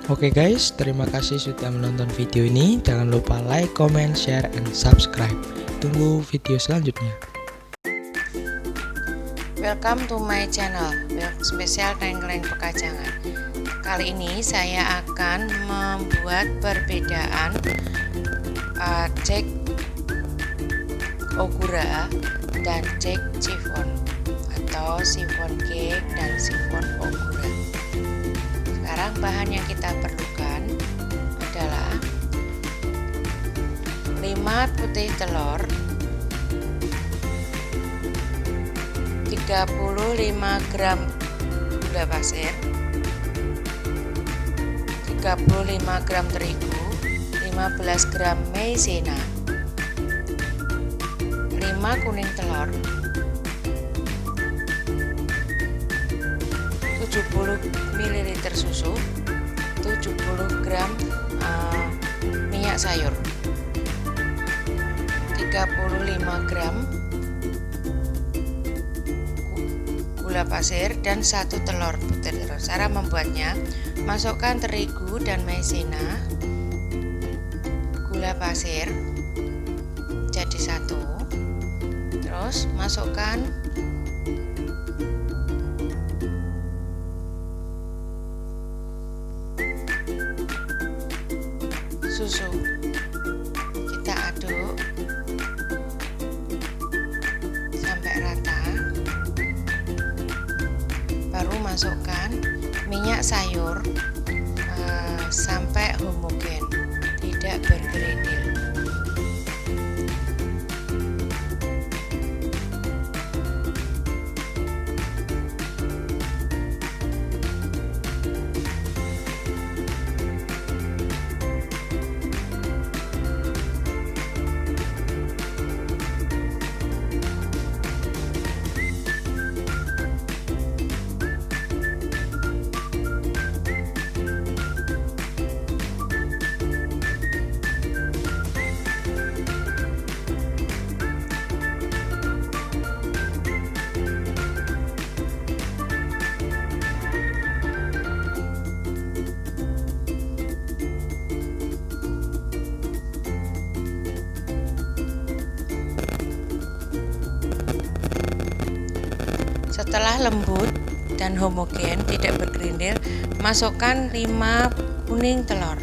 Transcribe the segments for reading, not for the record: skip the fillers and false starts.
Oke guys, terima kasih sudah menonton video ini. Jangan lupa like, comment, share, and subscribe. Tunggu video selanjutnya. Welcome to my channel, spesial tengkleng pekajangan. Kali ini saya akan membuat perbedaan cake ogura dan cake chiffon atau chiffon cake dan chiffon ogura. Sekarang bahan yang kita perlukan adalah 5 putih telur, 35 gram gula pasir, 35 gram terigu, 15 gram maizena, 5 kuning telur, 70 ml susu, 70 gram minyak sayur, 35 gram gula pasir dan 1 telur butir telur. Cara membuatnya: masukkan terigu dan maizena, gula pasir jadi satu, terus masukkan susu, kita aduk sampai rata, baru masukkan minyak sayur sampai homogen, tidak bergerindil. Setelah lembut dan homogen, tidak bergerindil, masukkan 5 kuning telur,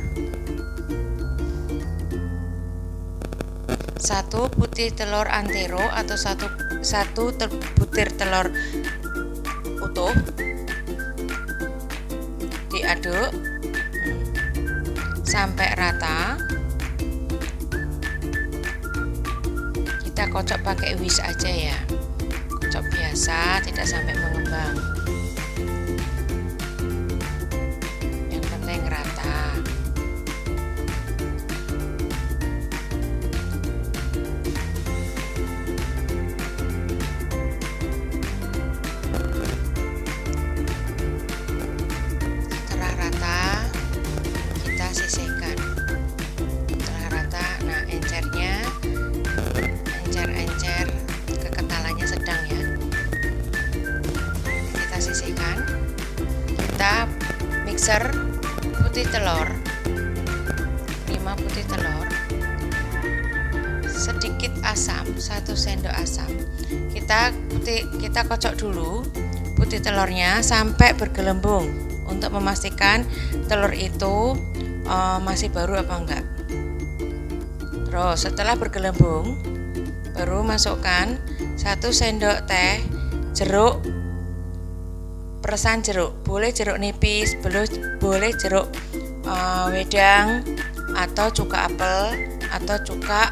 1 putih telur antero atau 1 butir telur utuh, diaduk sampai rata. Kita kocok pakai whisk aja ya, kocok biasa, tidak sampai mengembang. Yang penting rata. Setelah rata, kita sisihkan. Setelah rata, nah encernya, encer kekentalannya sedang ya, kita sisihkan. Kita mixer putih telur, 5 putih telur, sedikit asam, 1 sendok asam. Kita kocok dulu putih telurnya sampai bergelembung untuk memastikan telur itu masih baru apa enggak. Terus setelah bergelembung, baru masukkan 1 sendok teh jeruk, peresan jeruk, boleh jeruk nipis, boleh jeruk wedang atau cuka apel atau cuka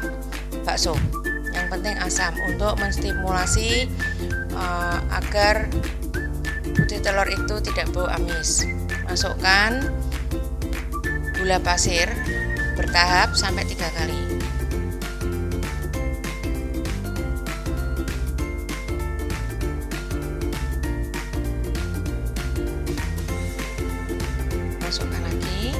bakso. Yang penting asam untuk menstimulasi agar putih telur itu tidak bau amis. Masukkan gula pasir bertahap sampai 3 kali. Masukkan lagi.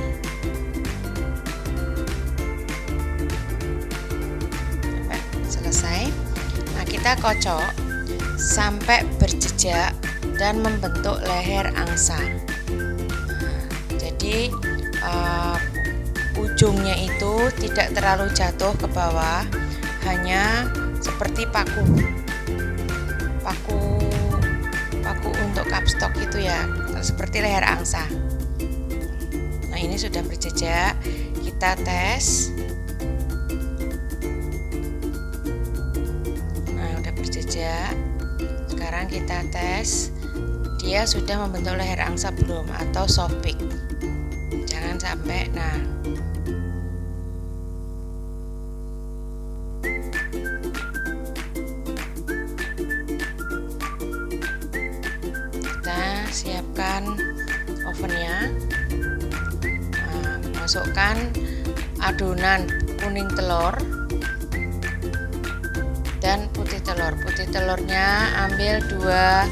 Sampai selesai. Nah, kita kocok sampai berjejak dan membentuk leher angsa. Nah, jadi ujungnya itu tidak terlalu jatuh ke bawah, hanya seperti paku untuk kapstok itu ya, seperti leher angsa. Nah, ini sudah berjejak, kita tes. Nah, udah berjejak. Sekarang kita tes dia sudah membentuk leher angsa belum, atau soft peak. Jangan sampai. Nah, kita siapkan ovennya. Nah, masukkan adonan kuning telur dan putih telur. Putih telurnya ambil 2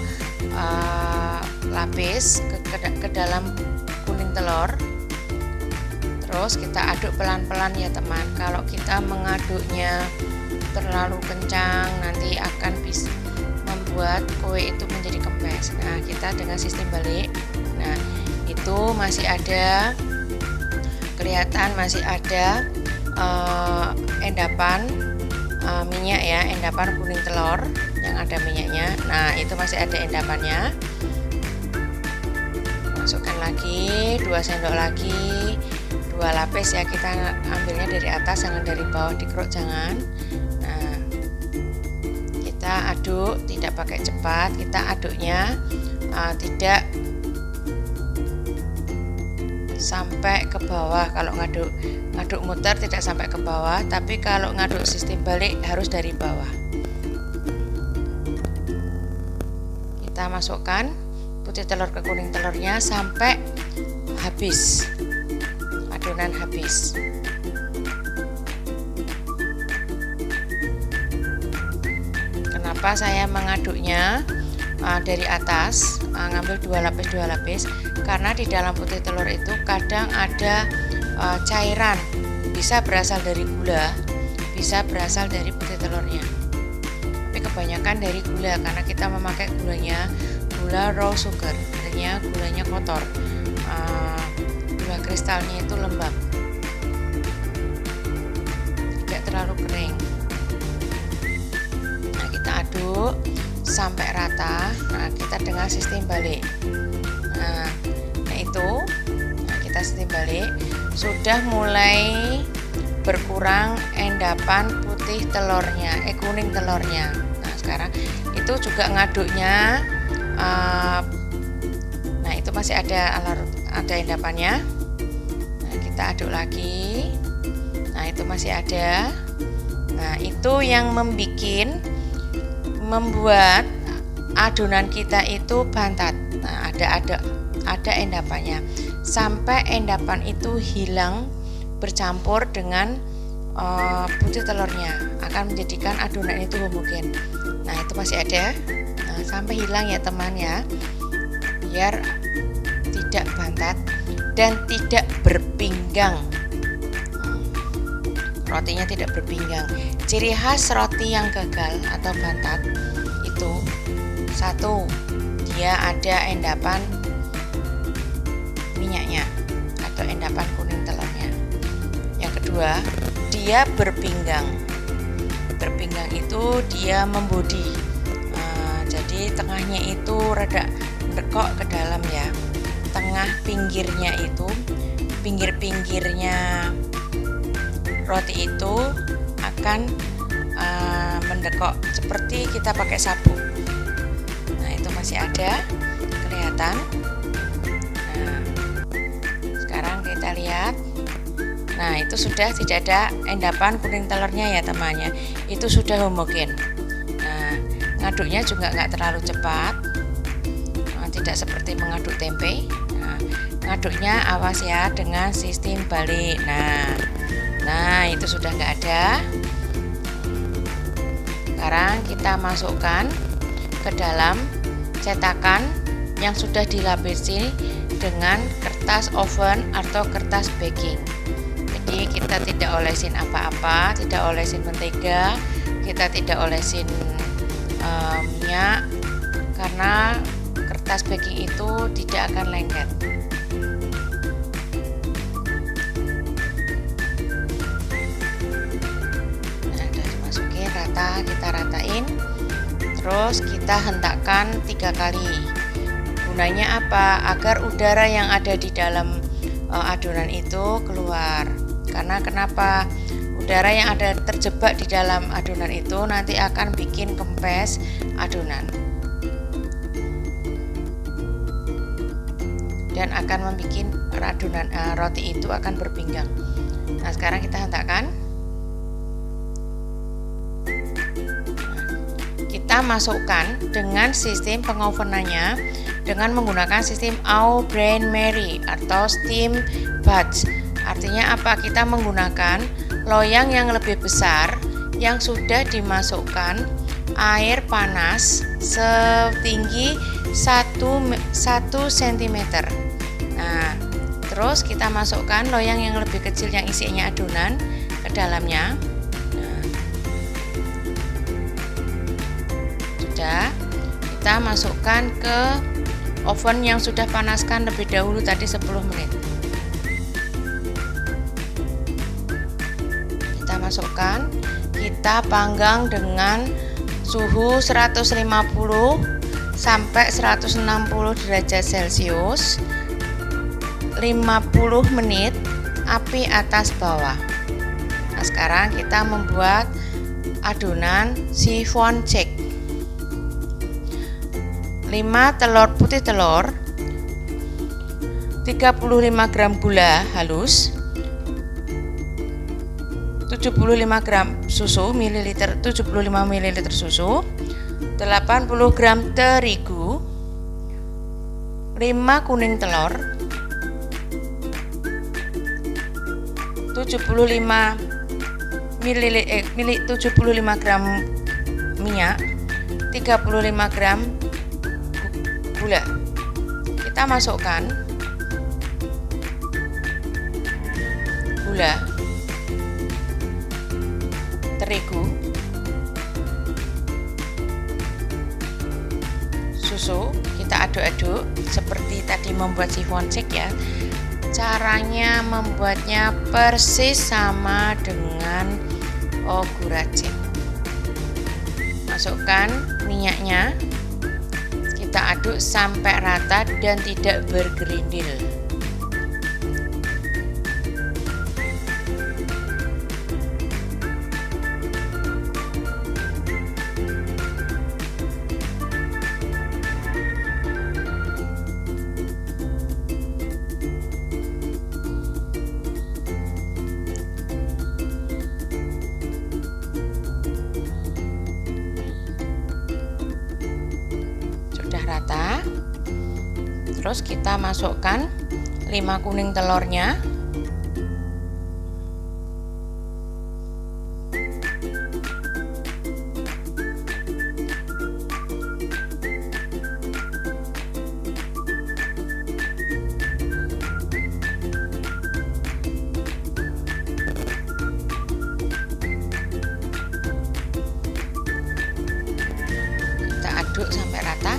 lapis ke dalam kuning telur. Terus kita aduk pelan-pelan ya teman. Kalau kita mengaduknya terlalu kencang, nanti akan bisa membuat kue itu menjadi kempes. Nah, kita dengan sistem balik. Nah, itu masih ada, kelihatan masih ada endapan minyak ya, endapan kuning telur yang ada minyaknya. Nah, itu masih ada endapannya. Masukkan lagi 2 sendok lagi, 2 lapis ya, kita ambilnya dari atas, jangan dari bawah, dikeruk jangan. Nah, kita aduk, tidak pakai cepat, kita aduknya tidak sampai ke bawah. Kalau ngaduk muter tidak sampai ke bawah, tapi kalau ngaduk sistem balik harus dari bawah. Kita masukkan putih telur ke kuning telurnya sampai habis, adonan habis. Kenapa saya mengaduknya dari atas, ngambil 2 lapis, karena di dalam putih telur itu kadang ada cairan, bisa berasal dari gula, bisa berasal dari putih telurnya, tapi kebanyakan dari gula, karena kita memakai gula raw sugar, artinya gulanya kotor, gula kristalnya itu lembab, tidak terlalu kering. Nah, kita aduk sampai rata. Nah, kita dengan sistem balik. Nah itu, kita sistem balik, sudah mulai berkurang endapan putih telurnya, kuning telurnya. Nah, sekarang itu juga ngaduknya. Nah, itu masih ada endapannya. Nah, kita aduk lagi. Nah, itu masih ada. Nah, itu yang membuat adonan kita itu bantat. Nah, ada endapannya, sampai endapan itu hilang bercampur dengan putih telurnya, akan menjadikan adonan itu homogen. Nah, itu masih ada. Nah, sampai hilang ya teman ya, biar tidak bantat dan tidak berpinggang. Rotinya tidak berpinggang. Ciri khas roti yang gagal atau bantat itu, 1, dia ada endapan minyaknya atau endapan kuning telurnya. Yang kedua, dia berpinggang. Berpinggang itu dia membodi. Jadi tengahnya itu rada mendekok ke dalam ya. Tengah pinggirnya itu, pinggir-pinggirnya roti itu akan mendekok seperti kita pakai sapu. Nah, itu masih ada, kelihatan. Nah, sekarang kita lihat. Nah, itu sudah tidak ada endapan kuning telurnya ya temannya. Itu sudah homogen. Nah, ngaduknya juga nggak terlalu cepat, tidak seperti mengaduk tempe. Nah, ngaduknya awas ya dengan sistem balik. Nah, itu sudah nggak ada. Sekarang kita masukkan ke dalam cetakan yang sudah dilapisi dengan kertas oven atau kertas baking. Jadi kita tidak olesin apa-apa, tidak olesin mentega, kita tidak olesin minyak, karena kertas baking itu tidak akan lengket. rata, kita ratain. Terus kita hentakkan 3 kali. Gunanya apa? Agar udara yang ada di dalam adonan itu keluar. Karena kenapa? Udara yang ada terjebak di dalam adonan itu nanti akan bikin kempes adonan dan akan membuat adonan roti itu akan berpinggang. Nah, sekarang kita hentakkan. Kita masukkan dengan sistem pengovenannya dengan menggunakan sistem Au Bain Marie atau steam bath. Artinya apa? Kita menggunakan loyang yang lebih besar yang sudah dimasukkan air panas setinggi 1 cm. Nah, terus kita masukkan loyang yang lebih kecil yang isinya adonan ke dalamnya. Nah, sudah, kita masukkan ke oven yang sudah panaskan lebih dahulu tadi 10 menit. Kita masukkan, kita panggang dengan suhu 150 sampai 160 derajat Celcius 50 menit, api atas bawah. Nah, sekarang kita membuat adonan chiffon cake. 5 telur putih telur, 35 gram gula halus, 75 gram susu mililiter, 75 ml susu, 80 gram terigu, 5 kuning telur, 75 gram minyak, 35 gram gula. Kita masukkan gula, terigu, susu, kita aduk-aduk seperti tadi membuat chiffon cake ya. Caranya membuatnya persis sama dengan ogurace. Masukkan minyaknya, kita aduk sampai rata dan tidak bergerindil. Rata. Terus kita masukkan 5 kuning telurnya, kita aduk sampai rata.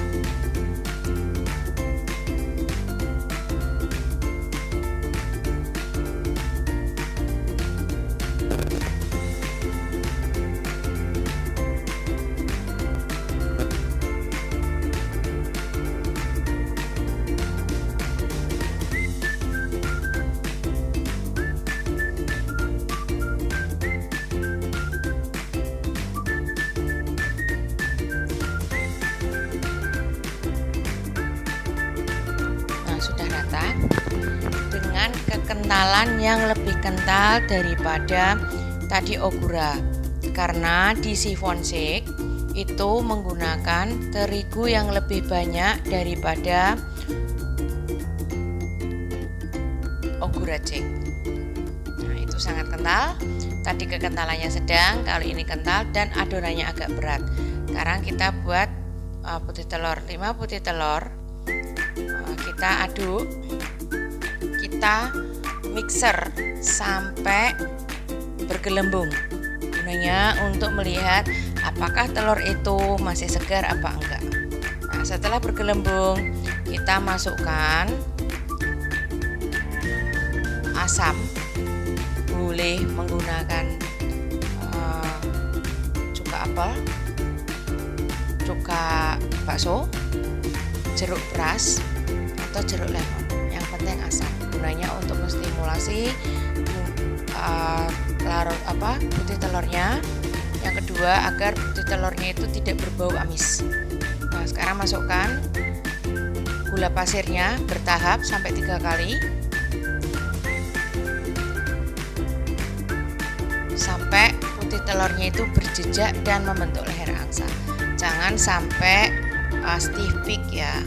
Sudah rata dengan kekentalan yang lebih kental daripada tadi ogura, karena di chiffon cake itu menggunakan terigu yang lebih banyak daripada ogurace. Nah, itu sangat kental. Tadi kekentalannya sedang, kali ini kental dan adonannya agak berat. Sekarang kita buat putih telur, 5 putih telur. Kita aduk, kita mixer sampai bergelembung. Gunanya untuk melihat apakah telur itu masih segar apa enggak. Nah, setelah bergelembung, kita masukkan asam. Boleh menggunakan cuka apel, cuka bakso, jeruk beras atau jeruk lemon. Yang penting asam. Gunanya untuk menstimulasi putih telurnya. Yang kedua, agar putih telurnya itu tidak berbau amis. Nah, sekarang masukkan gula pasirnya bertahap sampai 3 kali sampai putih telurnya itu berjejak dan membentuk leher angsa. Jangan sampai stiff peak ya.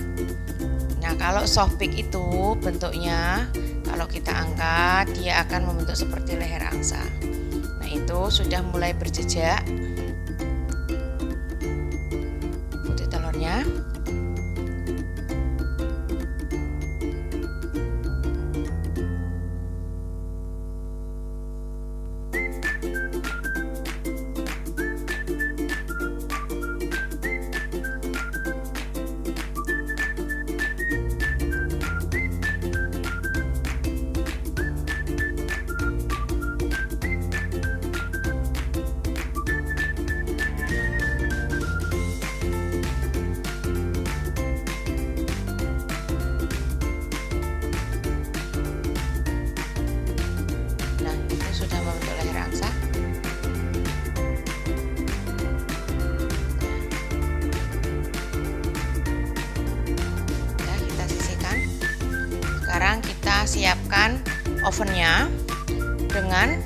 Nah, kalau soft peak itu bentuknya kalau kita angkat dia akan membentuk seperti leher angsa. Nah, itu sudah mulai berjejak putih telurnya. Sudah membentuk leher angsa. Ya, kita sisihkan. Sekarang kita siapkan ovennya dengan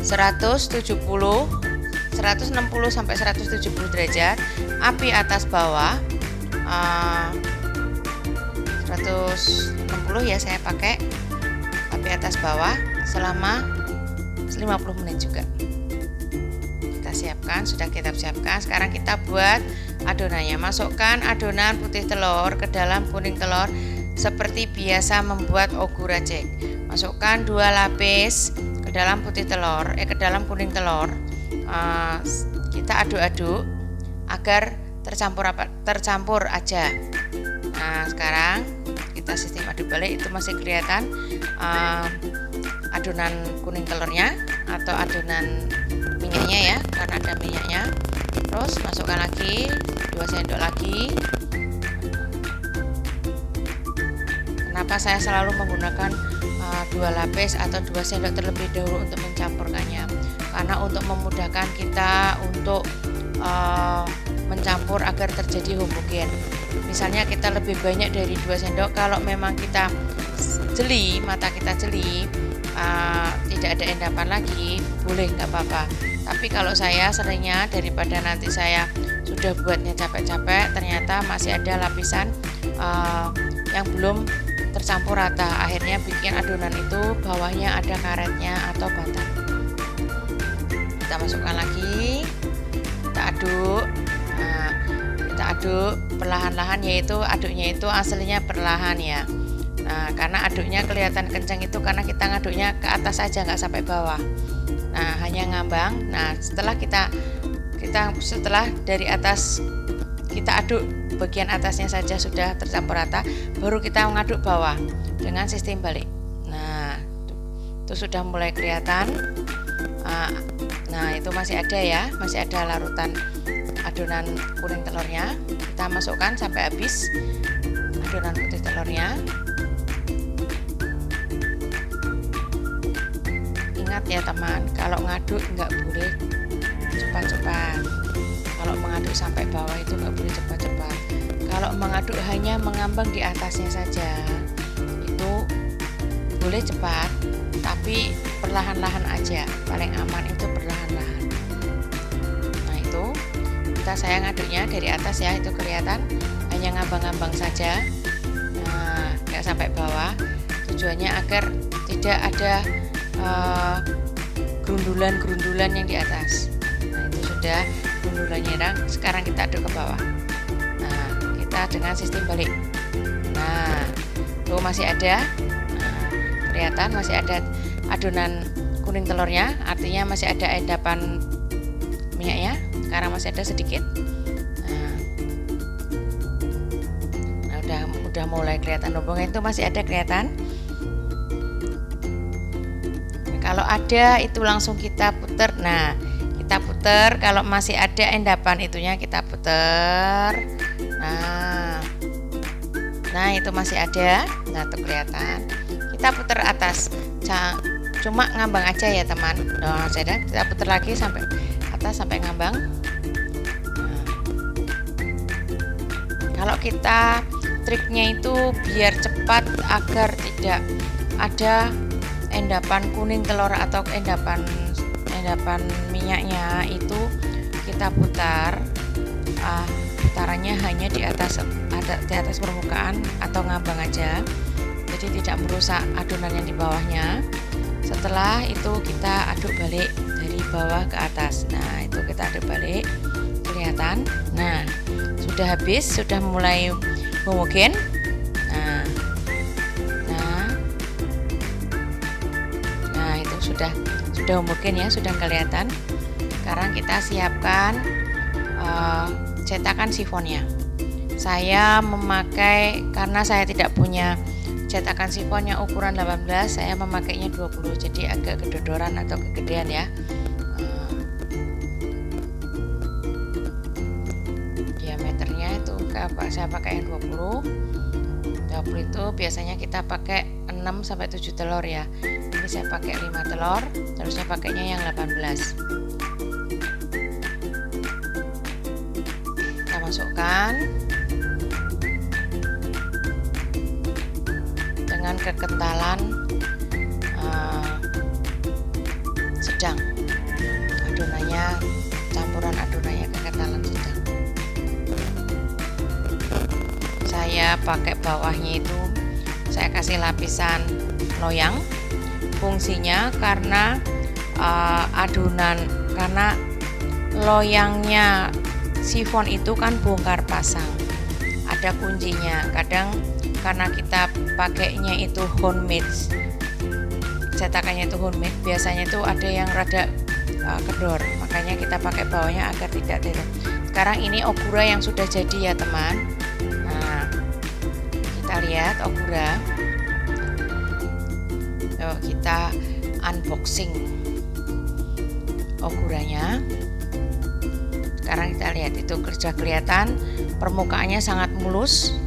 160 sampai 170 derajat, api atas bawah 160 ya, saya pakai api atas bawah selama 50 menit juga. Kita siapkan, sudah kita siapkan. Sekarang kita buat adonannya. Masukkan adonan putih telur ke dalam kuning telur seperti biasa membuat oguracek. Masukkan 2 lapis ke dalam putih telur, ke dalam kuning telur. Kita aduk-aduk agar tercampur aja. Nah, sekarang kita sistem aduk balik, itu masih kelihatan adonan kuning telurnya atau adonan minyaknya ya, karena ada minyaknya. Terus masukkan lagi 2 sendok lagi. Kenapa saya selalu menggunakan 2 lapis atau 2 sendok terlebih dahulu untuk mencampurkannya? Karena untuk memudahkan kita untuk mencampur agar terjadi homogen. Misalnya kita lebih banyak dari 2 sendok, kalau memang kita jeli, mata kita jeli, tidak ada endapan lagi, boleh, nggak apa-apa. Tapi kalau saya seringnya, daripada nanti saya sudah buatnya capek-capek, ternyata masih ada lapisan yang belum tercampur rata, akhirnya bikin adonan itu bawahnya ada karetnya atau batang. Kita masukkan lagi, kita aduk. Nah, kita aduk perlahan-lahan, yaitu aduknya itu aslinya perlahan ya. Nah, karena aduknya kelihatan kencang itu karena kita ngaduknya ke atas aja, nggak sampai bawah. Nah, hanya ngambang. Nah, setelah setelah dari atas kita aduk bagian atasnya saja sudah tercampur rata, baru kita mengaduk bawah dengan sistem balik. Nah, itu sudah mulai kelihatan. Nah, itu masih ada ya, masih ada larutan adonan kuning telurnya. Kita masukkan sampai habis adonan putih telurnya. Ingat ya teman, kalau ngaduk nggak boleh cepat-cepat. Kalau mengaduk sampai bawah itu nggak boleh cepat-cepat. Kalau mengaduk hanya mengambang di atasnya saja, itu boleh cepat, tapi perlahan-lahan aja. Paling aman itu perlahan-lahan. Nah, itu saya ngaduknya dari atas ya, itu kelihatan hanya ngambang-ngambang saja. Nah, nggak sampai bawah. Tujuannya agar tidak ada gerundulan-gerundulan yang di atas. Nah, itu sudah gerundulannya hilang. Sekarang kita aduk ke bawah. Nah, kita dengan sistem balik. Nah, tuh masih ada. Nah, kelihatan masih ada adonan kuning telurnya, artinya masih ada endapan minyaknya. Sekarang masih ada sedikit. Nah, udah mulai kelihatan lubangnya, itu masih ada kelihatan. Kalau ada itu langsung kita putar. Nah, kita putar. Kalau masih ada endapan itunya kita putar. Nah itu masih ada. Nah tuh kelihatan. Kita putar atas, cuma ngambang aja ya teman. Nah sudah, kita putar lagi sampai atas sampai ngambang. Kalau kita triknya itu biar cepat agar tidak ada endapan kuning telur atau endapan minyaknya, itu kita putar. Putarannya hanya di atas permukaan atau ngambang aja, jadi tidak merusak adonan yang di bawahnya. Setelah itu kita aduk balik dari bawah ke atas. Nah itu kita aduk balik, kelihatan. Nah sudah habis, sudah mulai homogen. Nah itu sudah homogen ya, sudah kelihatan. Sekarang kita siapkan cetakan sifonnya. Saya memakai, karena saya tidak punya cetakan sifon yang ukuran 18, saya memakainya 20, jadi agak kedodoran atau kegedean ya. Diameternya itu saya pakai yang 20 itu biasanya kita pakai 6-7 telur ya. Ini saya pakai 5 telur, terusnya pakainya yang 18. Kita masukkan dengan kekentalan sedang. Campuran adonannya kekentalan sedang. Saya pakai bawahnya itu saya kasih lapisan loyang. Fungsinya karena karena loyangnya sifon itu kan bongkar pasang, ada kuncinya. Kadang karena kita pakainya itu homemade, cetakannya itu homemade, biasanya itu ada yang rada kendor, makanya kita pakai bawahnya agar tidak terlalu. Sekarang ini ogura yang sudah jadi ya teman. Nah kita lihat ogura. Yuk kita unboxing oguranya. Sekarang kita lihat, itu sudah kelihatan permukaannya sangat mulus,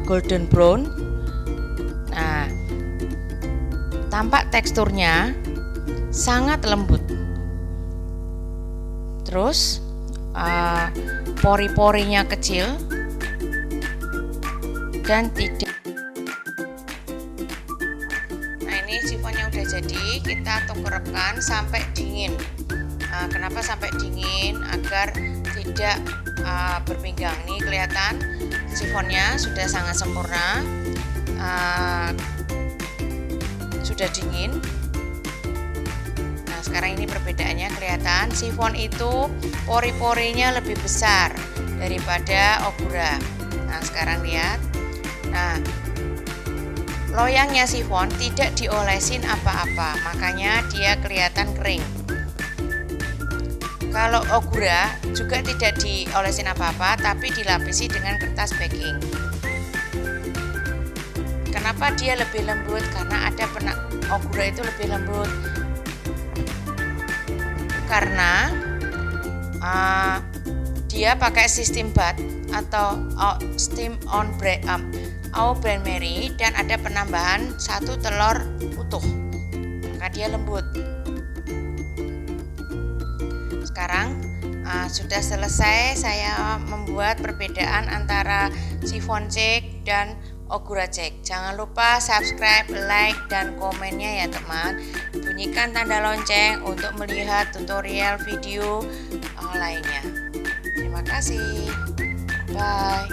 golden brown. Nah tampak teksturnya sangat lembut, terus pori-porinya kecil dan tidak. Nah ini sifonnya udah jadi, kita tukerkan sampai dingin. Kenapa sampai dingin? Agar tidak berpinggang. Nih kelihatan sifonnya sudah sangat sempurna, sudah dingin. Nah sekarang ini perbedaannya kelihatan, sifon itu pori-porinya lebih besar daripada ogura. Nah sekarang lihat. Nah loyangnya sifon tidak diolesin apa-apa, makanya dia kelihatan kering. Kalau ogura juga tidak diolesin apa-apa, tapi dilapisi dengan kertas baking. Kenapa dia lebih lembut? Karena ada ogura itu lebih lembut karena dia pakai sistem bat atau steam on bain-marie, dan ada penambahan 1 telur utuh, maka dia lembut. Sekarang sudah selesai saya membuat perbedaan antara sifon cake dan ogura cake. Jangan lupa subscribe, like, dan komennya ya teman. Bunyikan tanda lonceng untuk melihat tutorial video lainnya. Terima kasih. Bye.